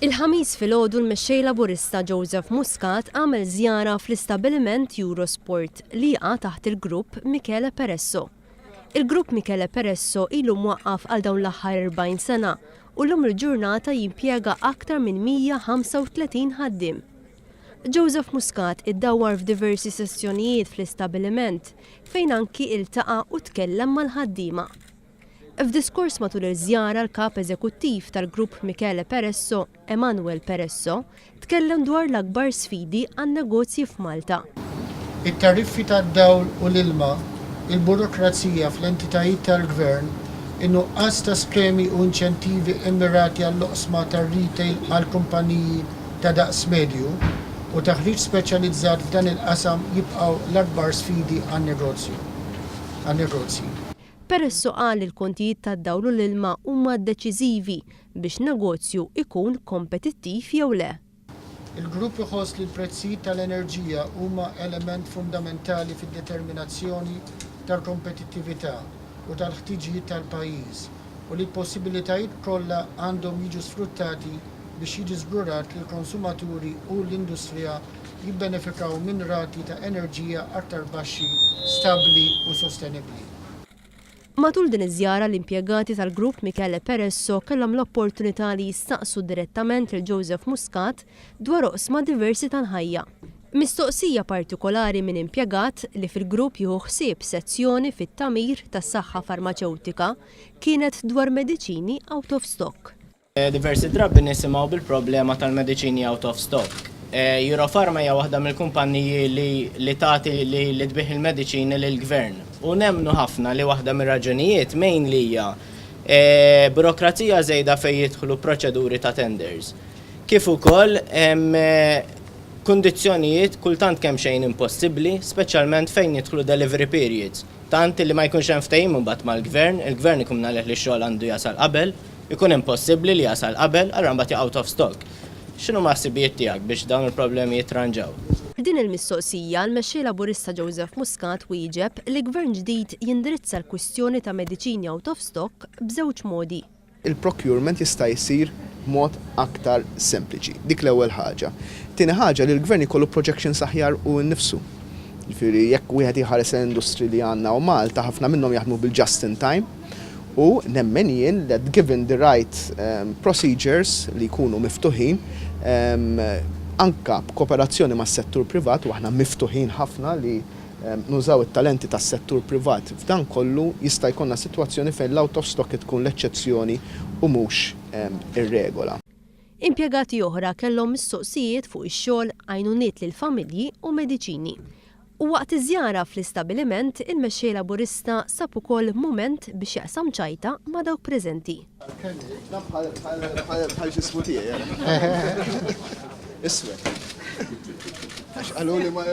Il-ħamis filgħodu l-mexxej laburista Joseph Muscat għamel żjara fl-istabbiliment Eurosport li jaqa' taħt il-grupp Michele Peresso. Il-grupp Michele Peresso ilu mwaqqaf għal dawn l-aħħar 40 sena u llum il-ġurnata jimpjega aktar minn 135 ħaddiem. Joseph Muscat iddawwar f'diversi sessjonijiet fl-istabbiliment fejn anki iltaqa' u tkellem mal-ħaddiema. F'diskors matul il-żjara l-kap eżekuttiv tal-grupp Michele Peresso, Emanuel Peresso, tkellem dwar l-akbar sfidi għan-negozji f'Malta. It-tariffi tad-dawl u l-ilma, il-burokrazija fl-entitajiet tal-gvern, in-nuqqas ta' skemi u inċentivi immirati għall-oqsma tar-retail għall-kumpaniji ta' daqs medju u taħriġ speċjalizzat f'dan il-qasam jibqgħu l-akbar sfidi għan-negozji. Peresso qal il-kontijiet tad-dawl u l-ilma huma deċiżivi biex negozju ikun kompetittiv jew le. Il-grupp iħoss li l-prezzijiet tal-enerġija huma element fundamentali fid-determinazzjoni tal-kompetittività u tal-ħtiġijiet tal-pajjiż u li l-possibilitajiet kollha għandhom jiġu sfruttati biex jiġi żgurat li l-konsumaturi u l-industrija jibbenefikaw minn rati ta' enerġija aktar baxxi, stabbli u sostenibbli. Matul din iż-żjara l-impjegati tal-grupp Michele Peresso kellhom l-opportunità li jistaqsu direttament lil Joseph Muscat dwar oqsma diversi tal-ħajja. Mistoqsija partikolari minn impjegat li fil-grupp jieħu ħsieb sezzjoni fit-tamir tas-saħħa farmaceutika kienet dwar mediċini out of stock. Diversi drabi nisimgħu bil-problema tal-mediċini out of stock. Eurofarma hija waħda mill-kumpanniji li tagħti li tbieħ il-mediċini lill-gvern. U nemmnu ħafna li waħda mir-raġunijiet mejn li hija burokrazija żejda fejn jidħlu proċeduri ta' tenders. Kif ukoll kundizzjonijiet kultant kemm xejn impossibbli, speċjalment fejn jidħlu delivery periods. Tant li ma jkunx hemm ftehim imbagħad mal-gvern, il-gvern ikun nagħleh li x-xogħol għandu jasal qabel, ikun impossibbli li jasal qabel, allura mbagħad out of stock. X'inhu maħsibijiet tiegħek biex dawn il-problemi jitranġaw? Din il-mistoqsija l-mexxej laburista Joseph Muscat wieġeb li gvern ġdid jindirizza l-kwistjoni ta' mediċini out of stock b'żewġ modi. Il-procurement jista' jsir b'mod aktar sempliċi. Dik l-ewwel ħaġa. Tieni ħaġa li l-gvern ikollu projections aħjar u nnifsu. Jiġifieri jekk wieħed iħares l-industri li għandna u Malta ħafna minnhom jaħdmu bil-just in time u nemmen jien that given the right procedures li jkunu miftuħin anka b'kooperazzjoni mas-settur privat u aħna miftuħin ħafna li nużaw it-talenti tas-settur privat. F'dan kollu jista' jkollna sitwazzjoni fejn l-out of stock tkun l-eċċezzjoni u mhux ir-regola. Impjegati oħra kellhom mistoqsijiet fuq ix-xogħol għajnuniet lill-familji u mediċini. U waqt iż-żjara fl-istabbiliment il-mexxej laburista sab ukoll mument biex jaqsam ċajta ma' dawk preżenti. Iswed. Għax qalu li ma